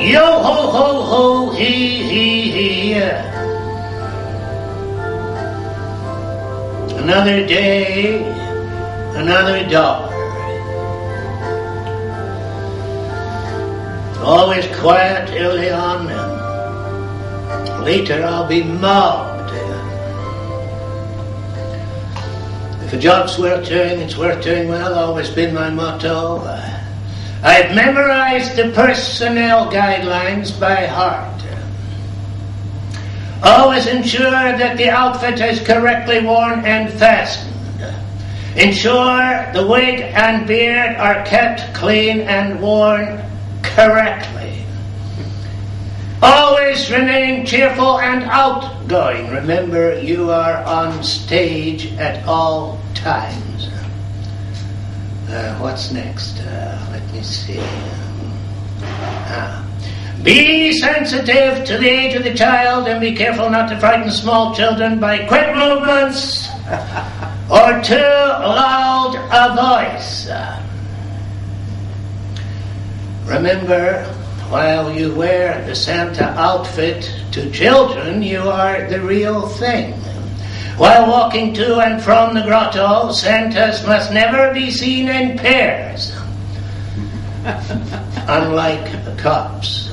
Yo ho ho ho, he. Another day, another dollar. Always quiet early on, and later I'll be mobbed. If a job's worth doing, it's worth doing well. Always been my motto. I've memorized the personnel guidelines by heart. Always ensure that the outfit is correctly worn and fastened. Ensure the wig and beard are kept clean and worn correctly. Always remain cheerful and outgoing. Remember, you are on stage at all times. What's next? Let me see. Be sensitive to the age of the child and be careful not to frighten small children by quick movements or too loud a voice. Remember, while you wear the Santa outfit to children, you are the real thing. While walking to and from the grotto, Santas must never be seen in pairs, unlike cops.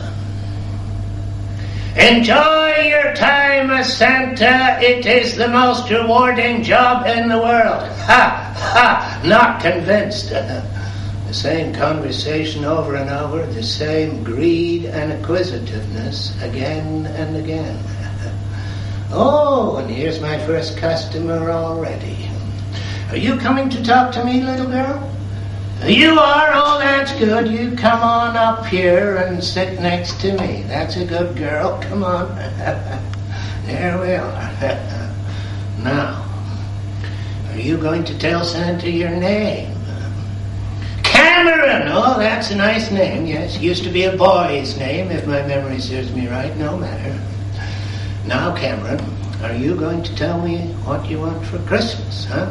Enjoy your time as Santa. It is the most rewarding job in the world. Ha, ha, not convinced. The same conversation over and over, the same greed and acquisitiveness again and again. Oh, and here's my first customer already. Are you coming to talk to me, little girl? You are? Oh, that's good. You come on up here and sit next to me. That's a good girl. Come on. There we are. Now, are you going to tell Santa your name? Cameron! Oh, that's a nice name, yes. Used to be a boy's name, if my memory serves me right. No matter. Now, Cameron, are you going to tell me what you want for Christmas, huh?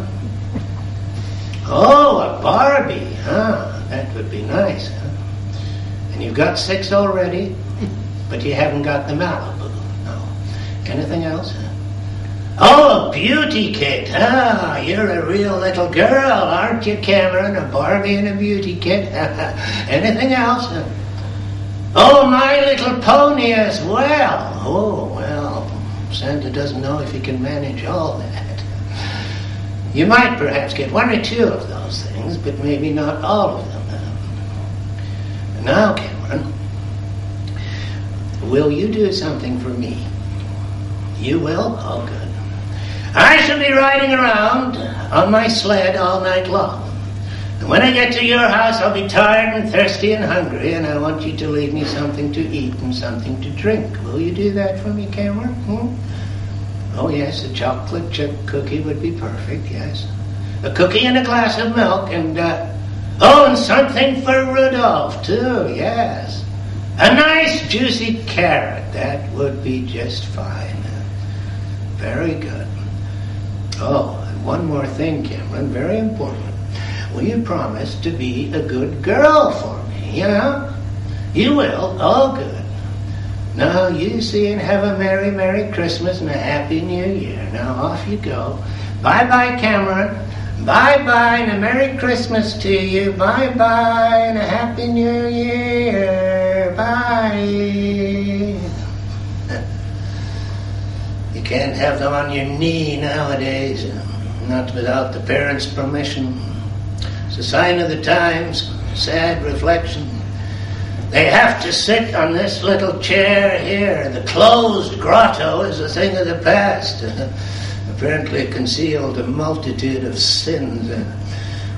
Oh, a Barbie, huh? That would be nice, huh? And you've got 6 already, but you haven't got the Malibu. No. Anything else, huh? Oh, a beauty kit. Ah, you're a real little girl, aren't you, Cameron? A Barbie and a beauty kit. Anything else? Oh, My Little Pony as well. Oh, well, Santa doesn't know if he can manage all that. You might perhaps get 1 or 2 of those things, but maybe not all of them. Now, Cameron, will you do something for me? You will? Oh, good. I shall be riding around on my sled all night long. And when I get to your house, I'll be tired and thirsty and hungry, and I want you to leave me something to eat and something to drink. Will you do that for me, Cameron? Oh, yes, a chocolate chip cookie would be perfect, yes. A cookie and a glass of milk, and, and something for Rudolph, too, yes. A nice juicy carrot, that would be just fine. Very good. Oh, and one more thing, Cameron, very important. Will you promise to be a good girl for me, yeah? You will? Oh, good. Now, you see and have a Merry, Merry Christmas and a Happy New Year. Now, off you go. Bye-bye, Cameron. Bye-bye and a Merry Christmas to you. Bye-bye and a Happy New Year. Bye. You can't have them on your knee nowadays, not without the parents' permission. It's a sign of the times, sad reflection. They have to sit on this little chair here. The closed grotto is a thing of the past. Apparently it concealed a multitude of sins.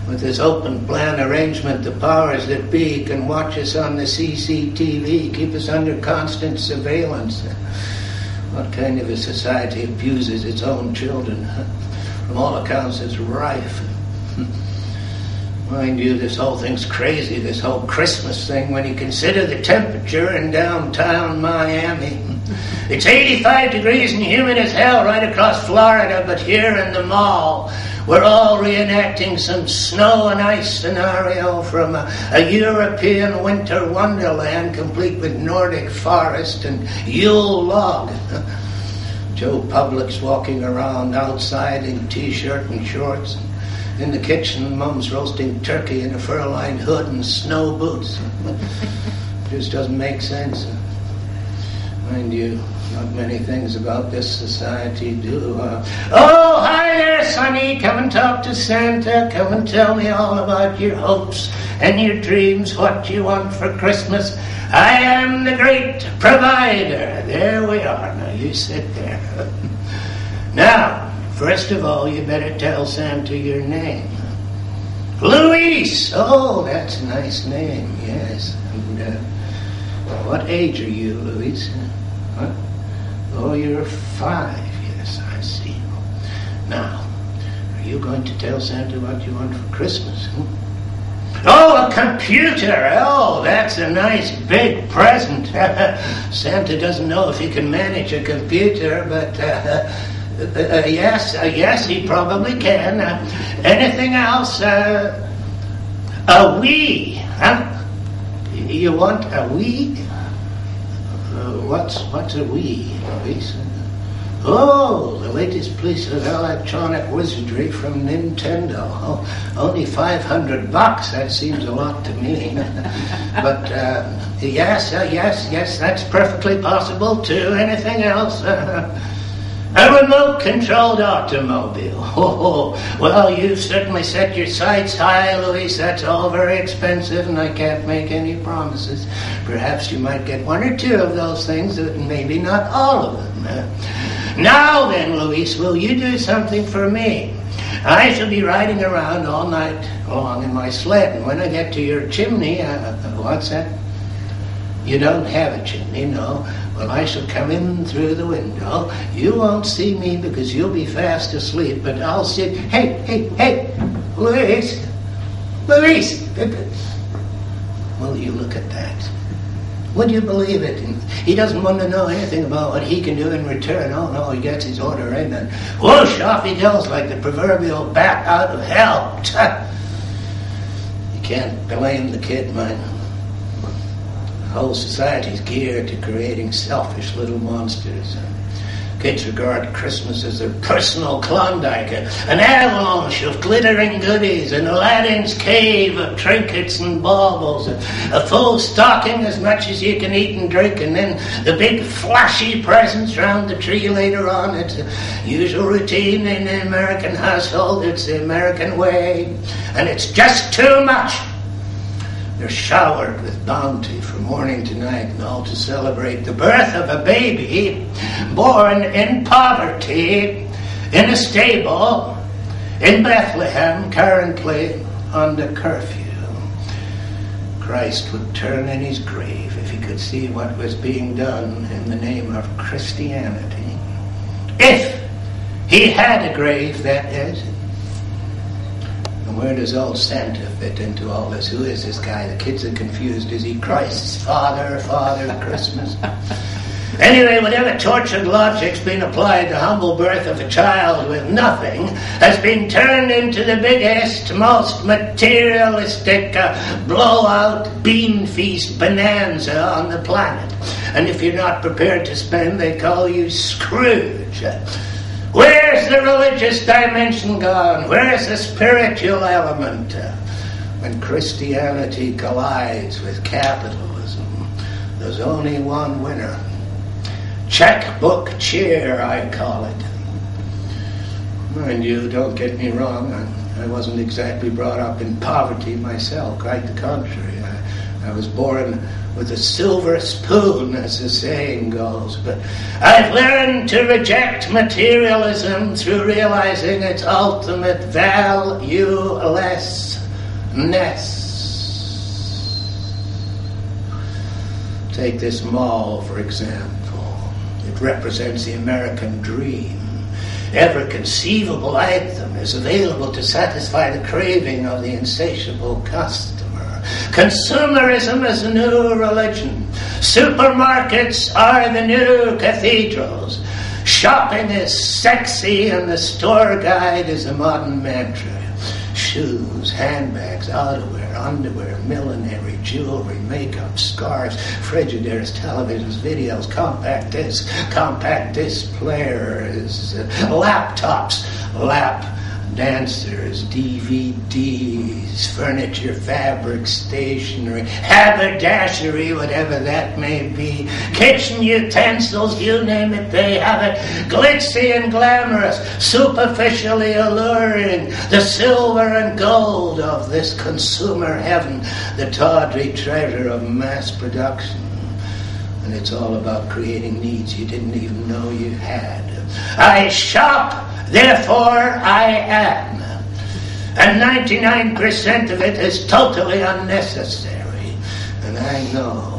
With this open plan arrangement, the powers that be can watch us on the CCTV, keep us under constant surveillance. What kind of a society abuses its own children? From all accounts, it's rife. Mind you, this whole thing's crazy, this whole Christmas thing, when you consider the temperature in downtown Miami. It's 85 degrees and humid as hell right across Florida, but here in the mall, We're all reenacting some snow and ice scenario from a European winter wonderland, complete with Nordic forest and Yule log. Joe Public's walking around outside in T-shirt and shorts. In the kitchen, Mum's roasting turkey in a fur-lined hood and snow boots. Just doesn't make sense. Mind you, not many things about this society do. Oh, hi there, Sonny. Come and talk to Santa. Come and tell me all about your hopes and your dreams, what you want for Christmas. I am the great provider. There we are. Now, you sit there. Now, first of all, you better tell Santa your name. Luis! Oh, that's a nice name, yes. And, what age are you, Luis? What? Oh, you're 5. Yes, I see. Now, are you going to tell Santa what you want for Christmas? Oh, a computer! Oh, that's a nice big present. Santa doesn't know if he can manage a computer, but yes, he probably can. Anything else? A Wii, huh? You want a Wii? What's a Wii, Luis? Oh, the latest piece of electronic wizardry from Nintendo. Oh, only $500. That seems a lot to me. But yes, that's perfectly possible too. Anything else? A remote-controlled automobile. Oh, well, you've certainly set your sights high, Luis. That's all very expensive, and I can't make any promises. Perhaps you might get 1 or 2 of those things, but maybe not all of them. Now then, Luis, will you do something for me? I shall be riding around all night long in my sled, and when I get to your chimney, what's that? You don't have a chimney, no. Well, I shall come in through the window. You won't see me because you'll be fast asleep, but I'll sit. Hey, Luis! Will you look at that? Would you believe it? And he doesn't want to know anything about what he can do in return. Oh, no, he gets his order in and whoosh, off he goes like the proverbial bat out of hell. You can't blame the kid, man. The whole society's geared to creating selfish little monsters. Kids regard Christmas as their personal Klondike, an avalanche of glittering goodies, an Aladdin's cave of trinkets and baubles, a full stocking as much as you can eat and drink, and then the big flashy presents round the tree later on. It's a usual routine in the American household. It's the American way, and it's just too much. They're showered with bounty from morning to night, and all to celebrate the birth of a baby born in poverty in a stable in Bethlehem, currently under curfew. Christ would turn in his grave if he could see what was being done in the name of Christianity. If he had a grave, that is. Where does old Santa fit into all this? Who is this guy? The kids are confused. Is he Christ's father of Christmas? Anyway, whatever tortured logic's been applied to humble birth of a child with nothing has been turned into the biggest, most materialistic blowout bean feast bonanza on the planet. And if you're not prepared to spend, they call you Scrooge. Where's the religious dimension gone? Where's the spiritual element? When Christianity collides with capitalism, there's only one winner. Checkbook cheer, I call it. Mind you, don't get me wrong, I wasn't exactly brought up in poverty myself, quite the contrary. I was born with a silver spoon, as the saying goes. But I've learned to reject materialism through realizing its ultimate valuelessness. Take this mall, for example. It represents the American dream. Every conceivable item is available to satisfy the craving of the insatiable customer. Consumerism is the new religion. Supermarkets are the new cathedrals. shopping is sexy and the store guide is a modern mantra. Shoes, handbags, outerwear, underwear, millinery, jewelry, makeup, scarves, Frigidaires, televisions, videos, compact disc players, laptops, lap dancers, DVDs, furniture, fabric, stationery, haberdashery, whatever that may be, kitchen utensils, you name it, they have it, glitzy and glamorous, superficially alluring, the silver and gold of this consumer heaven, the tawdry treasure of mass production. And it's all about creating needs you didn't even know you had. I shop, therefore I am. And 99% of it is totally unnecessary. And I know.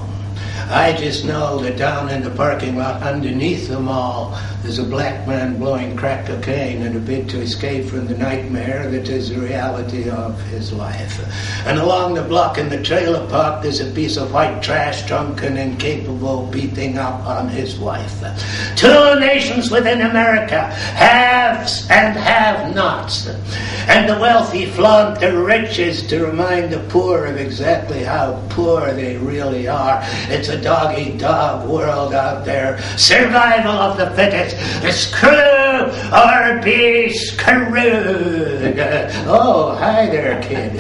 I just know that down in the parking lot underneath the mall, there's a black man blowing crack cocaine in a bid to escape from the nightmare that is the reality of his life. And along the block in the trailer park, there's a piece of white trash, drunken, incapable, beating up on his wife. Two nations within America, haves and have-nots. And the wealthy flaunt their riches to remind the poor of exactly how poor they really are. It's a dog-eat-dog world out there. Survival of the fittest. Screw or be screwed. Oh, hi there, kid.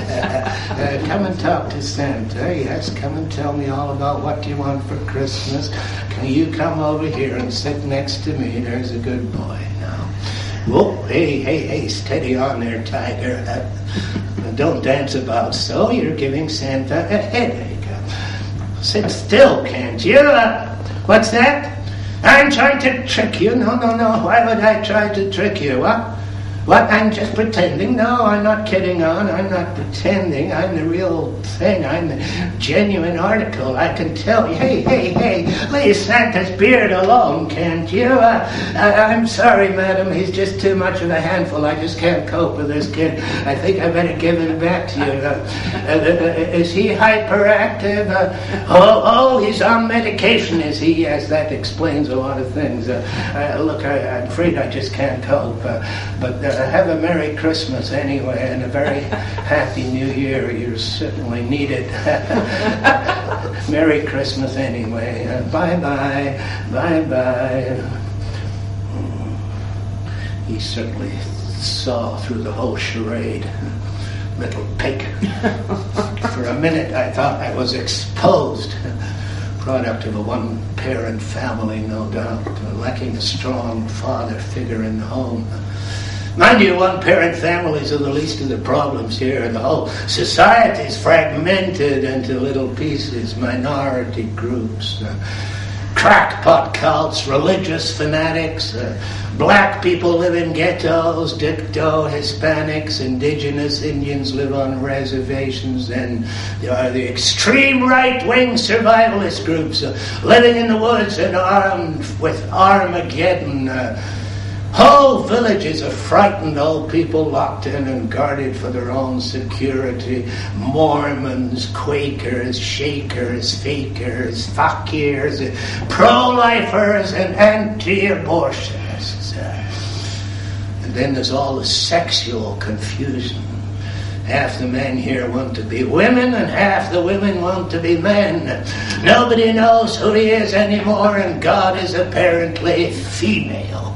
Come and talk to Santa. Yes, come and tell me all about what you want for Christmas. Can you come over here and sit next to me? There's a good boy now. Whoa, hey, steady on there, tiger. Don't dance about so. You're giving Santa a headache. Sit still, can't you? What's that? I'm trying to trick you. No. Why would I try to trick you? What? I'm just pretending. No, I'm not kidding on. I'm not pretending. I'm the real thing. I'm the genuine article. I can tell you. Hey, leave Santa's beard alone, can't you? I'm sorry, madam. He's just too much of a handful. I just can't cope with this kid. I think I better give him back to you. Is he hyperactive? He's on medication, is he? Yes, that explains a lot of things. Look, I'm afraid I just can't cope. But have a Merry Christmas anyway, and a very Happy New Year. You certainly need it. Merry Christmas anyway. Bye-bye. He certainly saw through the whole charade. Little pig. For a minute I thought I was exposed. Product of a one-parent family, no doubt, lacking a strong father figure in the home. Mind you, one-parent families are the least of the problems here. The whole society is fragmented into little pieces, minority groups, crackpot cults, religious fanatics, black people live in ghettos, dicto, Hispanics, indigenous Indians live on reservations, and there are the extreme right-wing survivalist groups living in the woods and armed with Armageddon. Whole villages of frightened old people locked in and guarded for their own security. Mormons, Quakers, Shakers, Fakers, Fakirs, pro-lifers, and anti-abortionists. And then there's all the sexual confusion. Half the men here want to be women, and half the women want to be men. Nobody knows who he is anymore, and God is apparently female.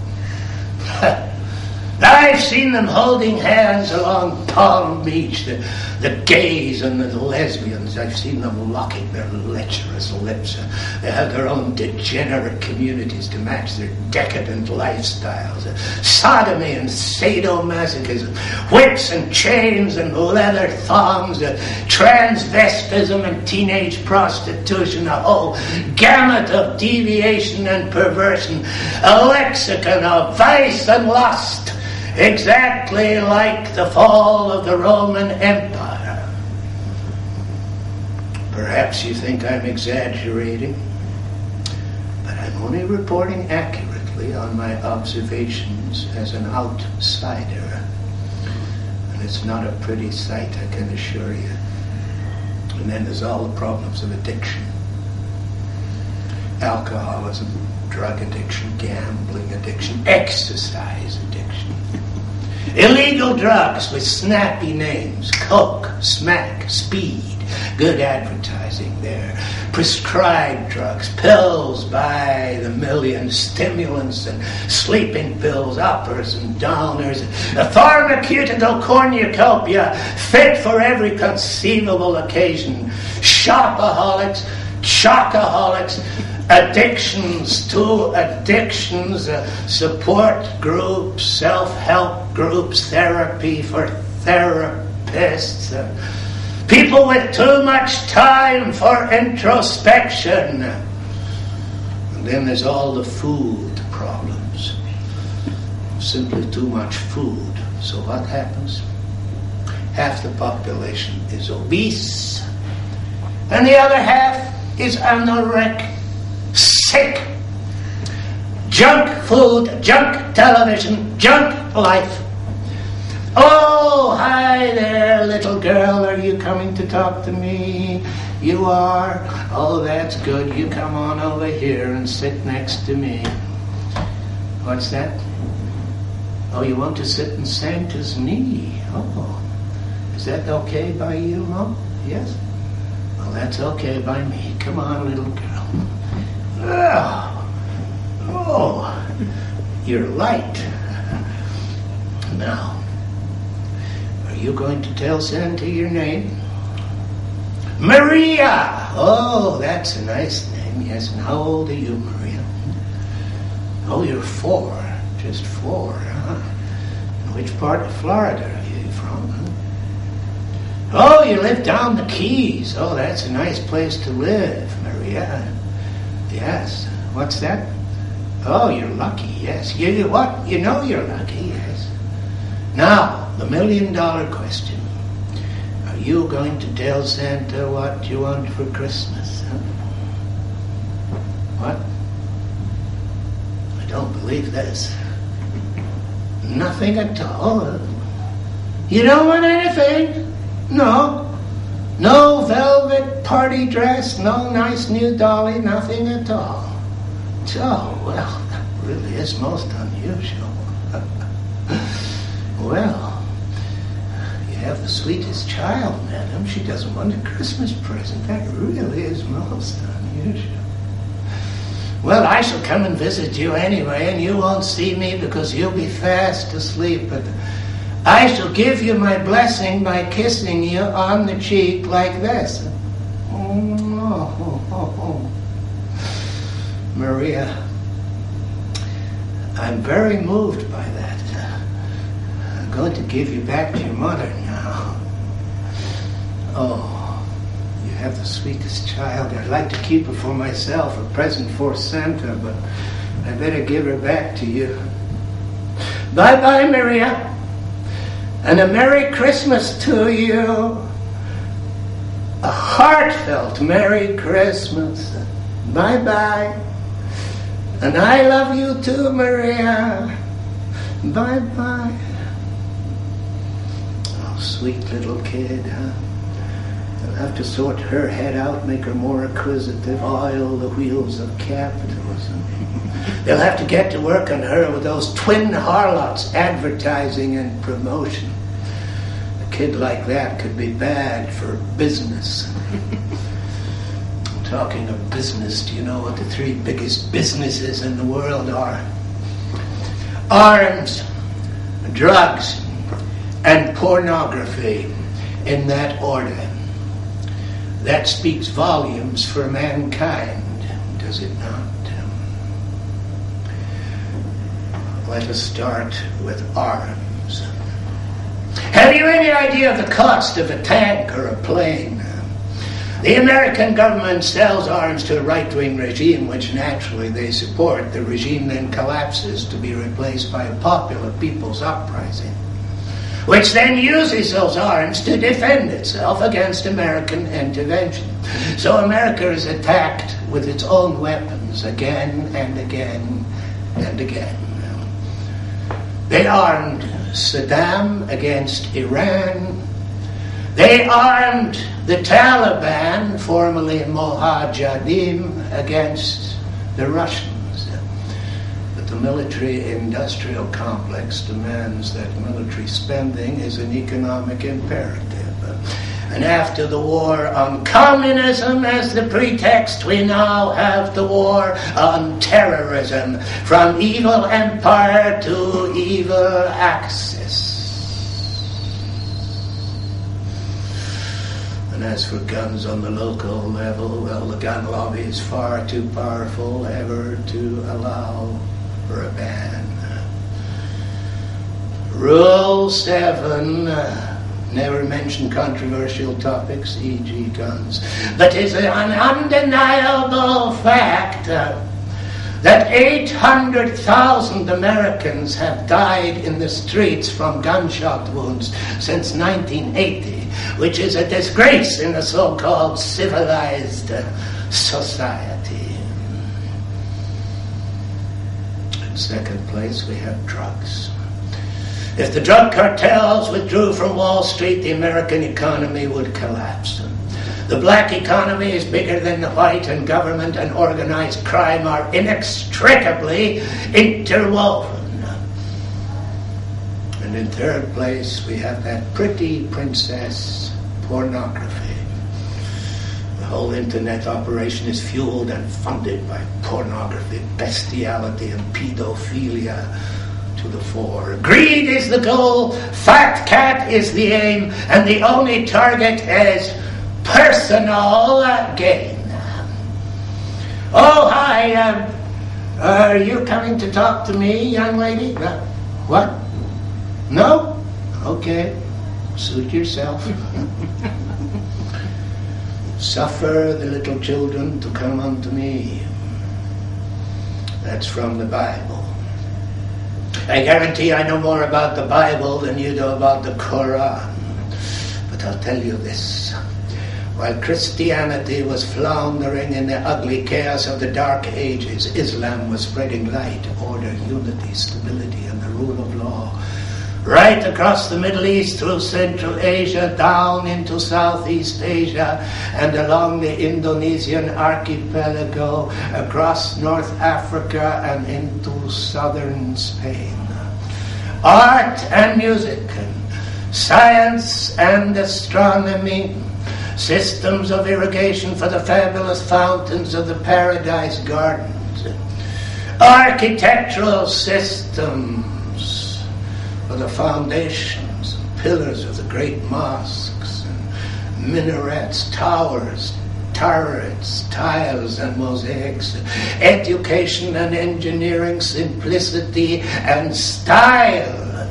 I've seen them holding hands along Palm Beach, the gays and the lesbians. I've seen them locking their lecherous lips. They have their own degenerate communities to match their decadent lifestyles. Sodomy and sadomasochism, whips and chains and leather thongs, transvestism and teenage prostitution, a whole gamut of deviation and perversion, a lexicon of vice and lust, exactly like the fall of the Roman Empire. Perhaps you think I'm exaggerating, but I'm only reporting accurately on my observations as an outsider. And it's not a pretty sight, I can assure you. And then there's all the problems of addiction. alcoholism, drug addiction, gambling addiction, exercise addiction. Illegal drugs with snappy names, coke, smack, speed, good advertising there. Prescribed drugs, pills by the millions, stimulants and sleeping pills, uppers and downers, a pharmaceutical cornucopia fit for every conceivable occasion, shopaholics, chocoholics, addictions to addictions, support groups, self-help groups, therapy for therapists, people with too much time for introspection. And then there's all the food problems. Simply too much food. So what happens? Half the population is obese, and the other half is anorexic. Sick. Junk food, junk television, junk life. Oh, hi there, little girl. Are you coming to talk to me? You are? Oh, that's good. You come on over here and sit next to me. What's that? Oh, you want to sit in Santa's knee. Oh, is that okay by you, Mom? Yes? Well, that's okay by me. Come on, little girl. Oh, you're light. Now, are you going to tell Santa your name? Maria! Oh, that's a nice name, yes. And how old are you, Maria? Oh, you're 4. Just 4, huh? And which part of Florida are you from, huh? Oh, you live down the Keys. Oh, that's a nice place to live, Maria. Yes. What's that? Oh, you're lucky, yes. You what? You know you're lucky, yes. Now, the $1 million question. Are you going to tell Santa what you want for Christmas? Huh? What? I don't believe this. Nothing at all. You don't want anything? No. No velvet party dress, no nice new dolly, nothing at all. Oh, well, that really is most unusual. Well, you have the sweetest child, madam. She doesn't want a Christmas present. That really is most unusual. Well, I shall come and visit you anyway, and you won't see me because you'll be fast asleep, but I shall give you my blessing by kissing you on the cheek like this. Maria, I'm very moved by that. I'm going to give you back to your mother now. Oh, you have the sweetest child. I'd like to keep her for myself, a present for Santa, but I better give her back to you. Bye-bye, Maria. And a Merry Christmas to you. A heartfelt Merry Christmas. Bye-bye. And I love you too, Maria. Bye-bye. Oh, sweet little kid, huh? They'll have to sort her head out, make her more acquisitive, oil the wheels of capitalism. They'll have to get to work on her with those twin harlots, advertising and promotion. A kid like that could be bad for business. Talking of business, do you know what the 3 biggest businesses in the world are? Arms, drugs, and pornography, in that order. That speaks volumes for mankind, does it not? Let us start with arms. Have you any idea of the cost of a tank or a plane? The American government sells arms to a right-wing regime, which naturally they support. The regime then collapses to be replaced by a popular people's uprising, which then uses those arms to defend itself against American intervention. So America is attacked with its own weapons again and again and again. They armed Saddam against Iran. They armed the Taliban, formerly Mujahideen, against the Russians. But the military-industrial complex demands that military spending is an economic imperative. And after the war on communism as the pretext, we now have the war on terrorism, from evil empire to evil axis. And as for guns on the local level, well, the gun lobby is far too powerful ever to allow for a ban. Rule 7, never mention controversial topics, e.g. guns. But it's an undeniable fact that 800,000 Americans have died in the streets from gunshot wounds since 1980, which is a disgrace in a so-called civilized society. In second place, we have drugs. If the drug cartels withdrew from Wall Street, the American economy would collapse. The black economy is bigger than the white, and government and organized crime are inextricably interwoven. And in third place, we have that pretty princess, pornography. The whole internet operation is fueled and funded by pornography, bestiality, and pedophilia to the fore. Greed is the goal, fat cat is the aim, and the only target is personal gain. Oh, hi, are you coming to talk to me, young lady? What? No? Okay, suit yourself. Suffer the little children to come unto me. That's from the Bible. I guarantee I know more about the Bible than you know about the Quran. But I'll tell you this. While Christianity was floundering in the ugly chaos of the Dark Ages, Islam was spreading light, order, unity, stability, and the rule of law. Right across the Middle East, through Central Asia, down into Southeast Asia, and along the Indonesian archipelago, across North Africa, and into southern Spain. Art and music, science and astronomy, systems of irrigation for the fabulous fountains of the paradise gardens, architectural systems for the foundations and pillars of the great mosques, and minarets, towers, turrets, tiles and mosaics, education and engineering, simplicity and style.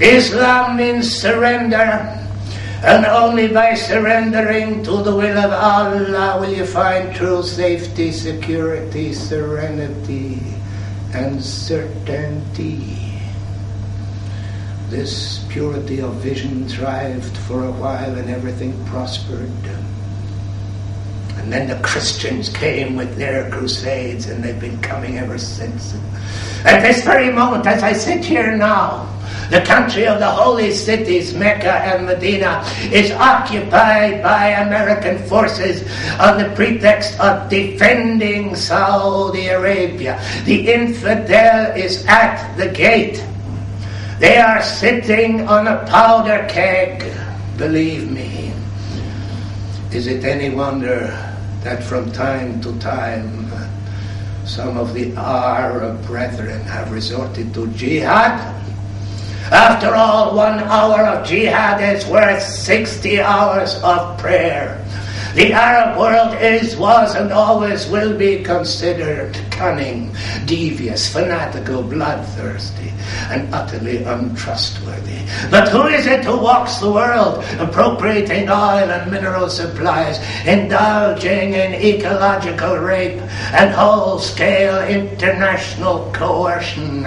Islam means surrender. And only by surrendering to the will of Allah will you find true safety, security, serenity, and certainty. This purity of vision thrived for a while and everything prospered. And then the Christians came with their crusades, and they've been coming ever since. At this very moment, as I sit here now, the country of the holy cities, Mecca and Medina, is occupied by American forces on the pretext of defending Saudi Arabia. The infidel is at the gate. They are sitting on a powder keg, believe me. Is it any wonder that from time to time some of the Arab brethren have resorted to jihad? After all, 1 hour of jihad is worth 60 hours of prayer. The Arab world is, was, and always will be considered cunning, devious, fanatical, bloodthirsty, and utterly untrustworthy. But who is it who walks the world, appropriating oil and mineral supplies, indulging in ecological rape and whole-scale international coercion?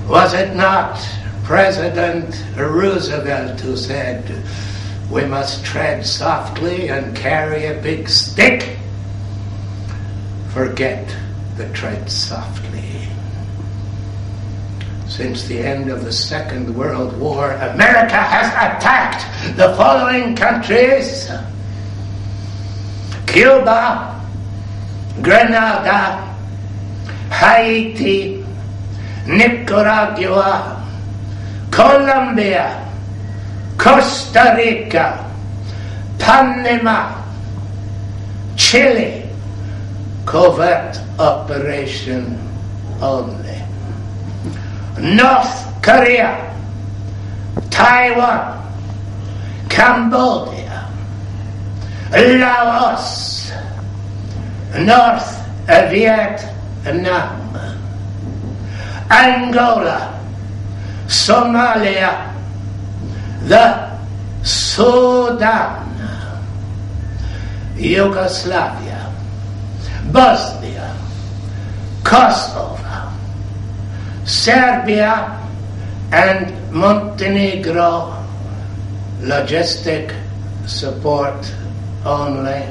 Was it not President Roosevelt who said, "We must tread softly and carry a big stick"? Forget the tread softly. Since the end of the Second World War, America has attacked the following countries: Cuba, Grenada, Haiti, Nicaragua, Colombia, Costa Rica, Panama, Chile, covert operation only. North Korea, Taiwan, Cambodia, Laos, North Vietnam, Angola, Somalia, the Sudan, Yugoslavia, Bosnia, Kosovo, Serbia, and Montenegro. Logistic support only.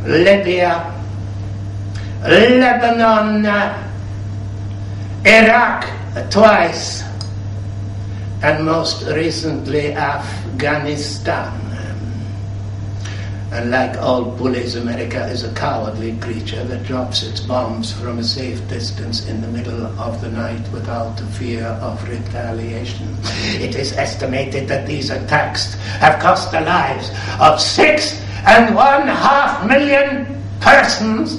Libya, Lebanon, Iraq twice, and most recently Afghanistan. And like all bullies, America is a cowardly creature that drops its bombs from a safe distance in the middle of the night without the fear of retaliation. It is estimated that these attacks have cost the lives of 6.5 million persons,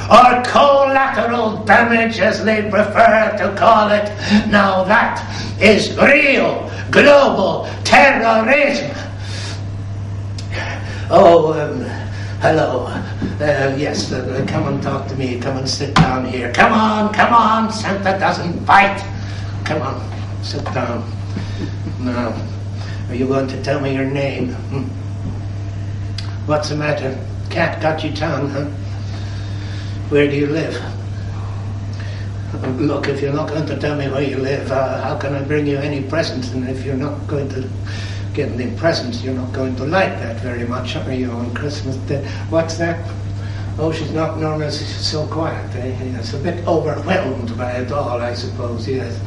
or collateral damage as they prefer to call it. Now that is real global terrorism. Oh, hello. Yes, come and talk to me. Come and sit down here. Come on. Santa doesn't bite. Come on, sit down. Now, are you going to tell me your name? What's the matter? Cat got your tongue, huh? Where do you live? Look, if you're not going to tell me where you live, how can I bring you any presents? And if you're not going to get any presents, you're not going to like that very much, are you, on Christmas Day? What's that? Oh, she's not normally so quiet, eh? Yes, a bit overwhelmed by it all, I suppose, yes.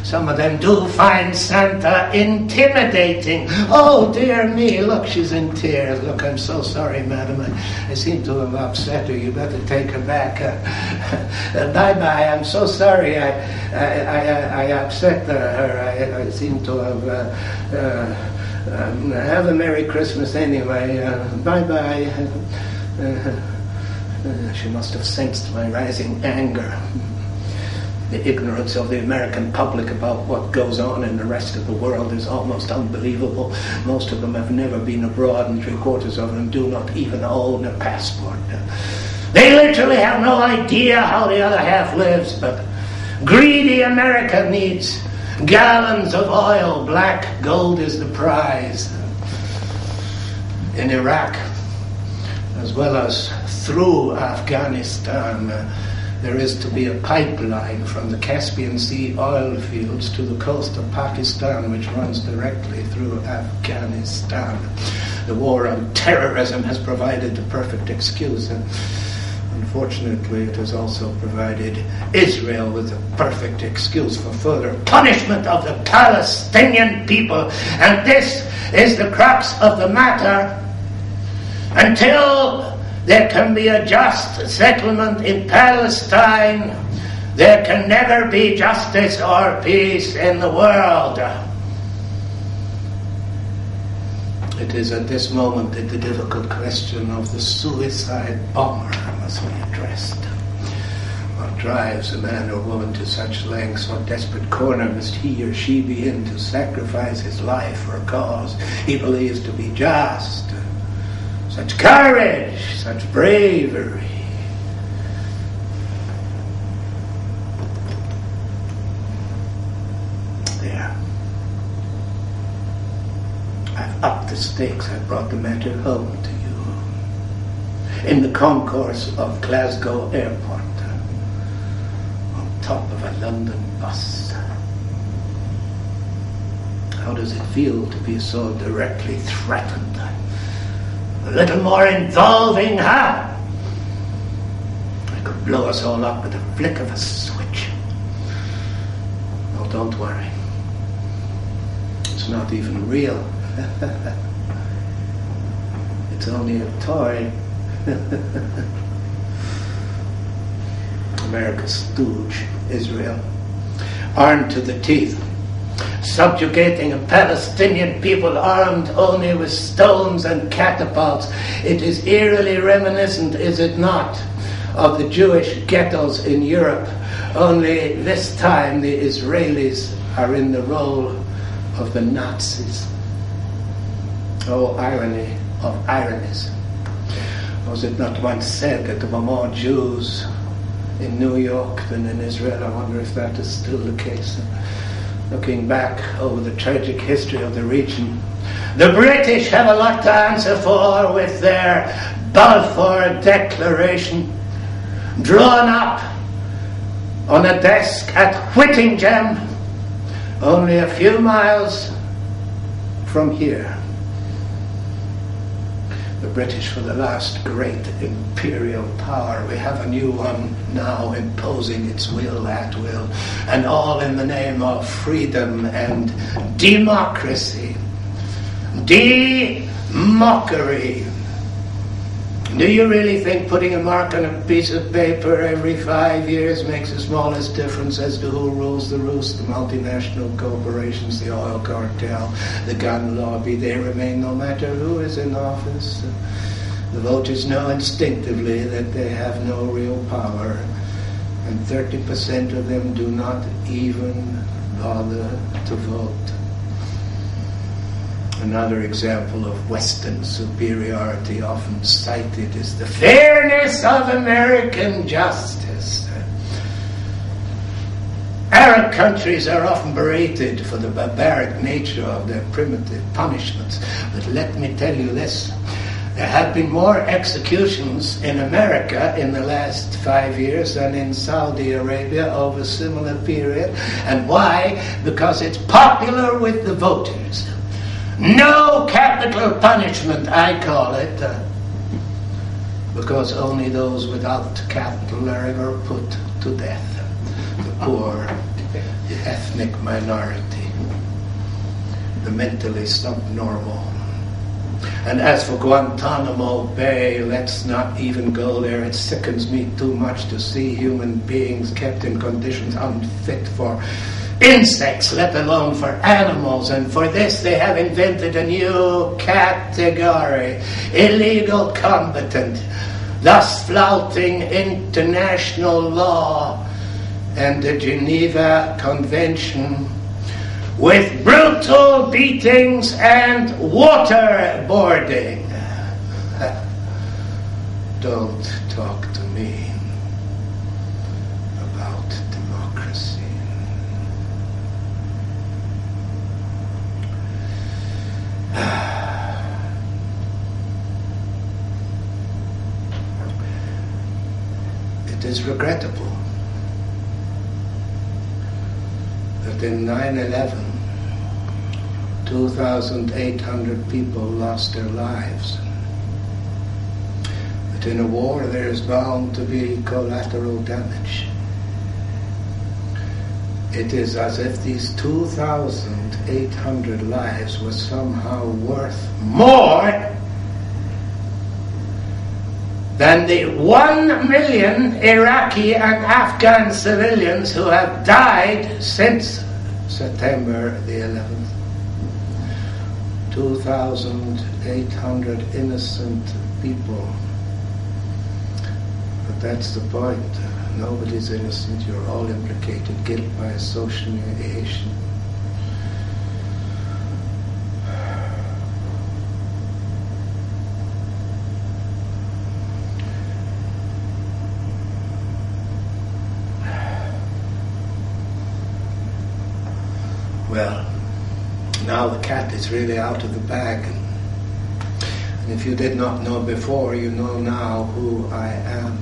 Some of them do find Santa intimidating. Oh, dear me, look, she's in tears. Look, I'm so sorry, madam. I seem to have upset her. You better take her back. Bye-bye, I'm so sorry. I upset her. I seem to have a Merry Christmas anyway. Bye-bye. She must have sensed my rising anger. The ignorance of the American public about what goes on in the rest of the world is almost unbelievable. Most of them have never been abroad, and 3/4 of them do not even own a passport. They literally have no idea how the other half lives, but greedy America needs gallons of oil. Black gold is the prize. In Iraq, as well as through Afghanistan, there is to be a pipeline from the Caspian Sea oil fields to the coast of Pakistan, which runs directly through Afghanistan. The war on terrorism has provided the perfect excuse. Unfortunately, it has also provided Israel with a perfect excuse for further punishment of the Palestinian people. And this is the crux of the matter. Until there can be a just settlement in Palestine, there can never be justice or peace in the world. It is at this moment that the difficult question of the suicide bomber must be addressed. What drives a man or woman to such lengths? What desperate corner must he or she be in to sacrifice his life for a cause he believes to be just? Such courage, such bravery. There. I've upped the stakes. I've brought the matter home to you. In the concourse of Glasgow Airport, on top of a London bus. How does it feel to be so directly threatened? A little more involving, huh? I could blow us all up with a flick of a switch. Oh, don't worry. It's not even real. It's only a toy. America's stooge, Israel, armed to the teeth, subjugating a Palestinian people armed only with stones and catapults. It is eerily reminiscent, is it not, of the Jewish ghettos in Europe, only this time the Israelis are in the role of the Nazis. Oh, irony of ironies. Was it not once said that there were more Jews in New York than in Israel? I wonder if that is still the case. Looking back over the tragic history of the region, the British have a lot to answer for with their Balfour Declaration, drawn up on a desk at Whittingham, only a few miles from here. The British were the last great imperial power. We have a new one now imposing its will at will, and all in the name of freedom and democracy. De-mockery. Do you really think putting a mark on a piece of paper every 5 years makes the smallest difference as to who rules the roost? The multinational corporations, the oil cartel, the gun lobby, they remain no matter who is in office. The voters know instinctively that they have no real power, and 30% of them do not even bother to vote. Another example of Western superiority often cited is the fairness of American justice. Arab countries are often berated for the barbaric nature of their primitive punishments. But let me tell you this. There have been more executions in America in the last 5 years than in Saudi Arabia over a similar period. And why? Because it's popular with the voters. No capital punishment, I call it, because only those without capital are ever put to death. The poor, the ethnic minority, the mentally subnormal. And as for Guantanamo Bay, let's not even go there. It sickens me too much to see human beings kept in conditions unfit for insects, let alone for animals. And for this they have invented a new category, illegal combatant, thus flouting international law and the Geneva Convention with brutal beatings and waterboarding. Don't talk to me about democracy. It is regrettable that in 9/11, 2,800 people lost their lives. But in a war, there is bound to be collateral damage. It is as if these 2,800 lives were somehow worth more than the 1 million Iraqi and Afghan civilians who have died since September the 11th. 2,800 innocent people. But that's the point. Nobody's innocent. You're all implicated. Guilt by association. Well, now the cat is really out of the bag. And if you did not know before, you know now who I am.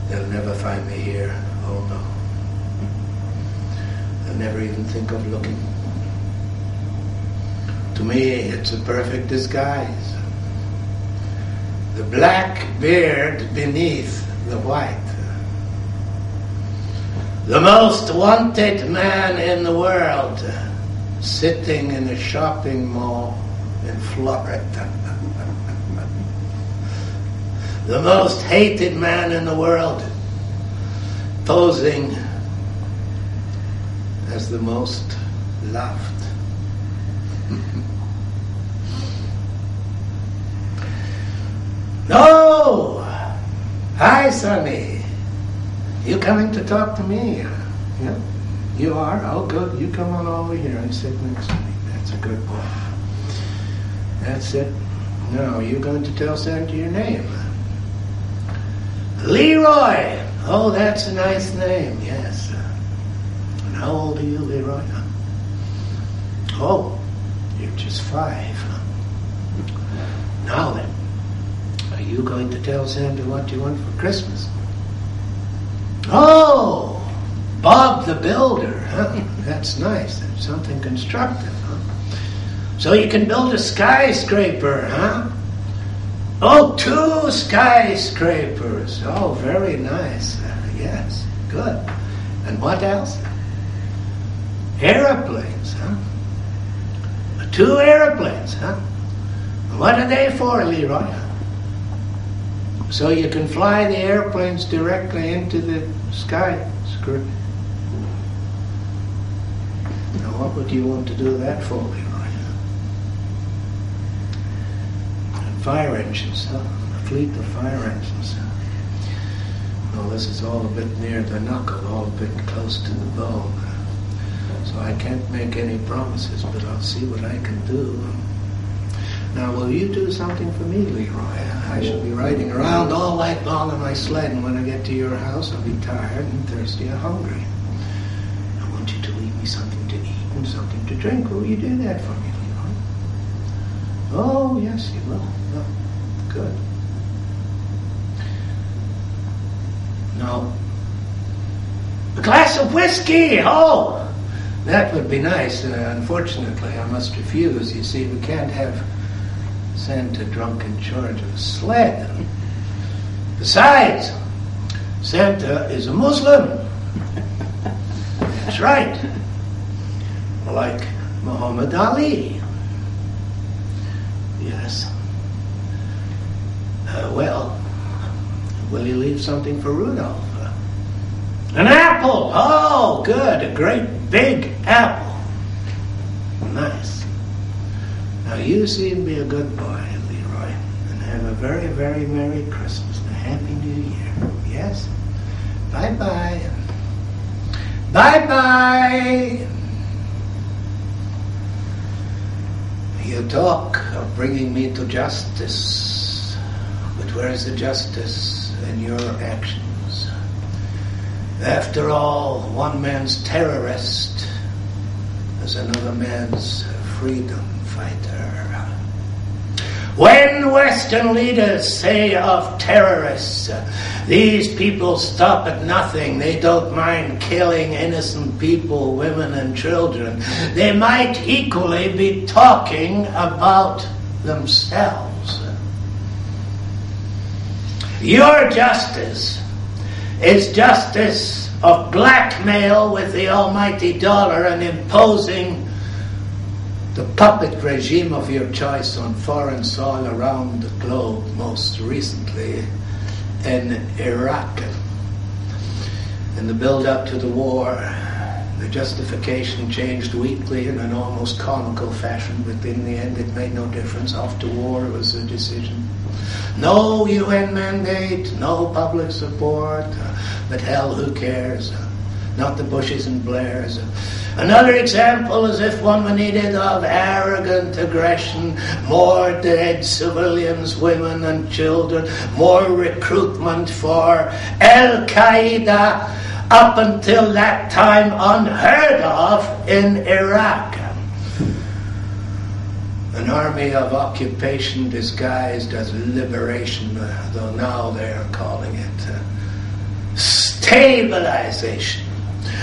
They'll never find me here. Oh no. They'll never even think of looking. To me, it's a perfect disguise. The black beard beneath the white. The most wanted man in the world, sitting in a shopping mall in Florida. The most hated man in the world, posing as the most loved. No! Hi, Sonny. You coming to talk to me? Yeah? You are? Oh, good. You come on over here and sit next to me. That's a good boy. That's it. Now, you're going to tell Santa your name. Leroy! Oh, that's a nice name, yes. And how old are you, Leroy? Oh, you're just 5. Now then, are you going to tell Santa what you want for Christmas? Oh, Bob the Builder, huh? That's nice. That's something constructive, huh? So you can build a skyscraper, huh? Oh, 2 skyscrapers. Oh, very nice. Yes, good. And what else? Airplanes, huh? 2 airplanes, huh? What are they for, Leroy? So you can fly the airplanes directly into the skyscraper. Now, what would you want to do that for, Leroy? Fire engines, huh? A fleet of fire engines. Well, this is all a bit near the knuckle, all a bit close to the bone. So I can't make any promises, but I'll see what I can do. Now, will you do something for me, Leroy? I shall be riding around all night long on my sled, and when I get to your house, I'll be tired and thirsty and hungry. I want you to leave me something to eat and something to drink. Will you do that for me, Leroy? Oh, yes, you will. Oh, good. Now, a glass of whiskey! Oh, that would be nice. Unfortunately, I must refuse. You see, we can't have Santa drunk in charge of a sled. Besides, Santa is a Muslim. That's right. Like Muhammad Ali. Yes. Well, will you leave something for Rudolph? An apple! Oh, good. A great big apple. Nice. Now, you see and be a good boy, Leroy, and have a very, very Merry Christmas and a Happy New Year. Yes? Bye-bye. Bye-bye. You talk of bringing me to justice, but where's the justice in your actions? After all, one man's terrorist is another man's freedom fighter. When Western leaders say of terrorists, these people stop at nothing, they don't mind killing innocent people, women and children, they might equally be talking about themselves. Your justice is justice of blackmail with the almighty dollar and imposing the puppet regime of your choice on foreign soil around the globe, most recently in Iraq. In the build-up to the war, the justification changed weekly in an almost comical fashion, but in the end it made no difference. After war, it was a decision. No UN mandate, no public support, but hell, who cares? Not the Bushes and Blairs. Another example is if one were needed of arrogant aggression, more dead civilians, women and children, more recruitment for Al-Qaeda, up until that time unheard of in Iraq. An army of occupation disguised as liberation, though now they are calling it stabilization.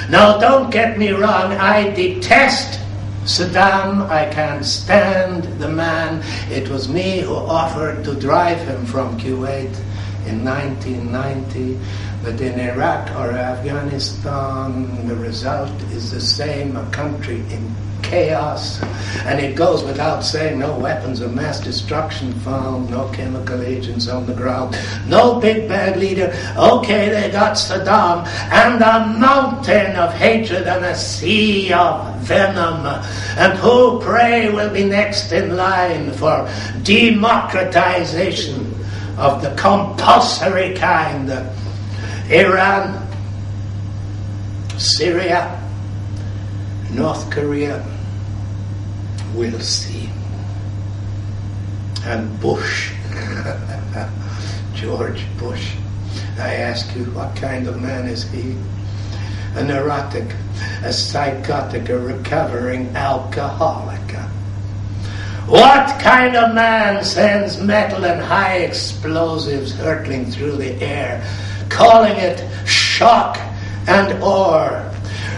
Now, don't get me wrong, I detest Saddam. I can't stand the man. It was me who offered to drive him from Kuwait in 1990. But in Iraq or Afghanistan, the result is the same, a country in chaos. And it goes without saying, no weapons of mass destruction found, no chemical agents on the ground, no big bad leader. Okay, they got Saddam, and a mountain of hatred and a sea of venom. And who, pray, will be next in line for democratization of the compulsory kind? Iran, Syria, North Korea, we'll see. And Bush, George Bush, I ask you, what kind of man is he? A neurotic, a psychotic, a recovering alcoholic. What kind of man sends metal and high explosives hurtling through the air, calling it shock and ore,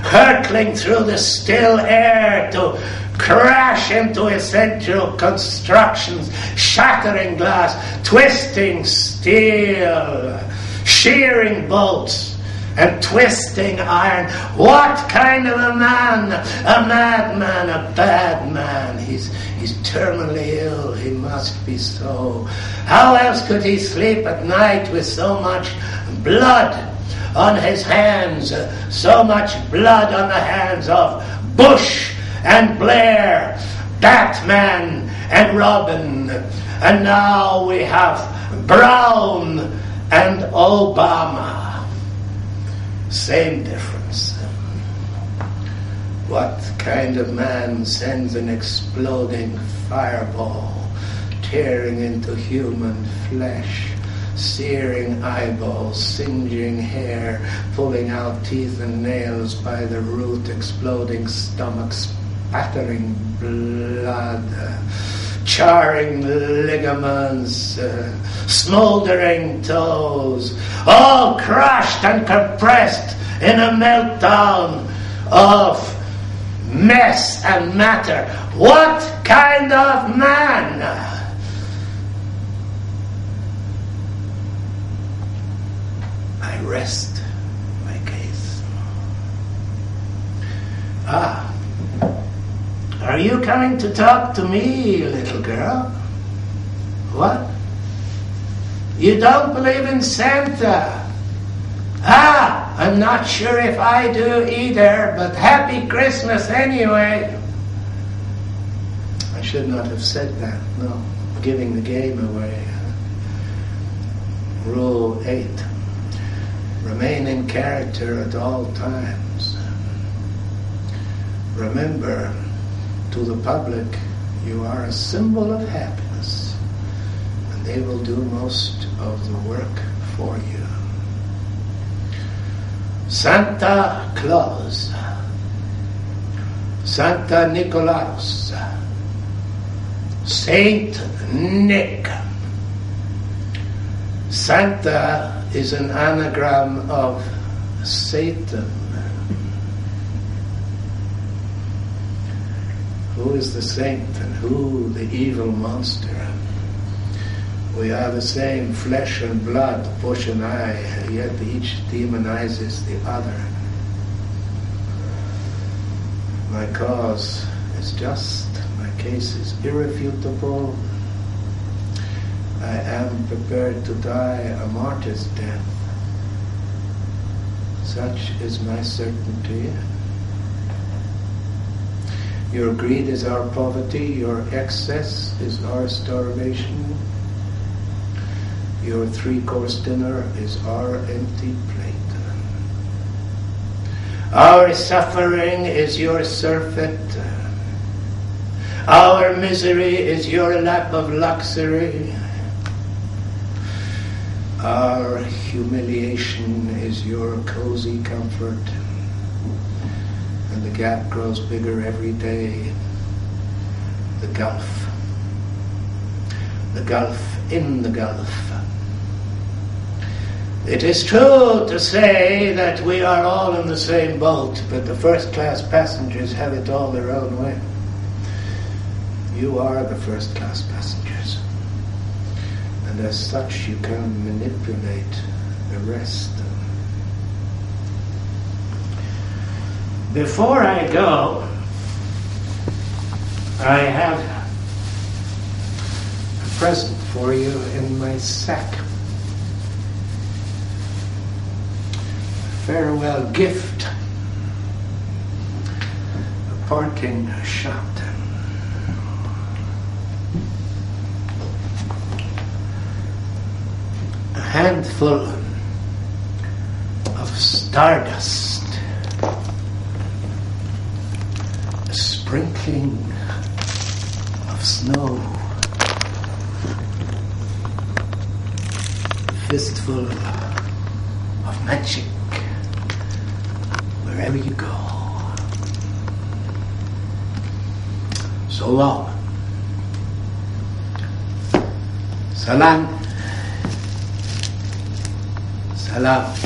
hurtling through the still air to crash into essential constructions, shattering glass, twisting steel, shearing bolts, and twisting iron? What kind of a man? A madman, a bad man. He's terminally ill. He must be so. How else could he sleep at night with so much blood on his hands, so much blood on the hands of Bush and Blair, Batman and Robin, and now we have Brown and Obama. Same difference. What kind of man sends an exploding fireball, tearing into human flesh, searing eyeballs, singeing hair, pulling out teeth and nails by the root, exploding stomachs, spattering blood, charring ligaments, smoldering toes, all crushed and compressed in a meltdown of mess and matter? What kind of man? I rest my case. Are you coming to talk to me, little girl? What? You don't believe in Santa? I'm not sure if I do either, but happy Christmas anyway. I should not have said that, no. Giving the game away. Rule 8. Remain in character at all times. Remember, to the public, you are a symbol of happiness, and they will do most of the work for you. Santa Claus, Santa Nicolaus, Saint Nick. Santa is an anagram of Satan. Who is the saint and who the evil monster? We are the same flesh and blood, Bush and I, yet each demonizes the other. My cause is just, my case is irrefutable. I am prepared to die a martyr's death. Such is my certainty. Your greed is our poverty, your excess is our starvation. Your 3-course dinner is our empty plate. Our suffering is your surfeit. Our misery is your lap of luxury. Our humiliation is your cozy comfort. And the gap grows bigger every day. The gulf in the gulf. It is true to say that we are all in the same boat, but the first-class passengers have it all their own way. You are the first-class passengers, and as such you can manipulate the rest. Before I go, I have a present for you in my sack. A farewell gift. A parting shot. A handful of stardust. A sprinkling of snow. A fistful of magic wherever you go. So long. Salam. Salam.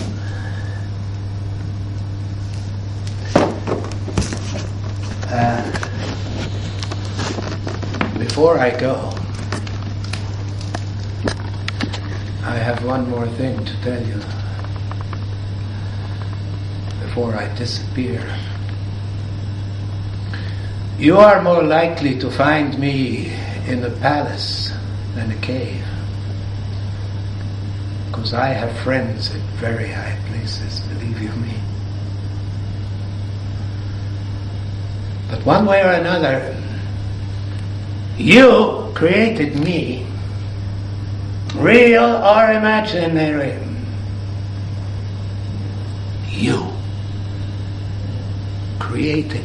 Before I go, I have one more thing to tell you before I disappear. You are more likely to find me in a palace than a cave, because I have friends at very high places, believe you me. But one way or another, you created me, real or imaginary. You created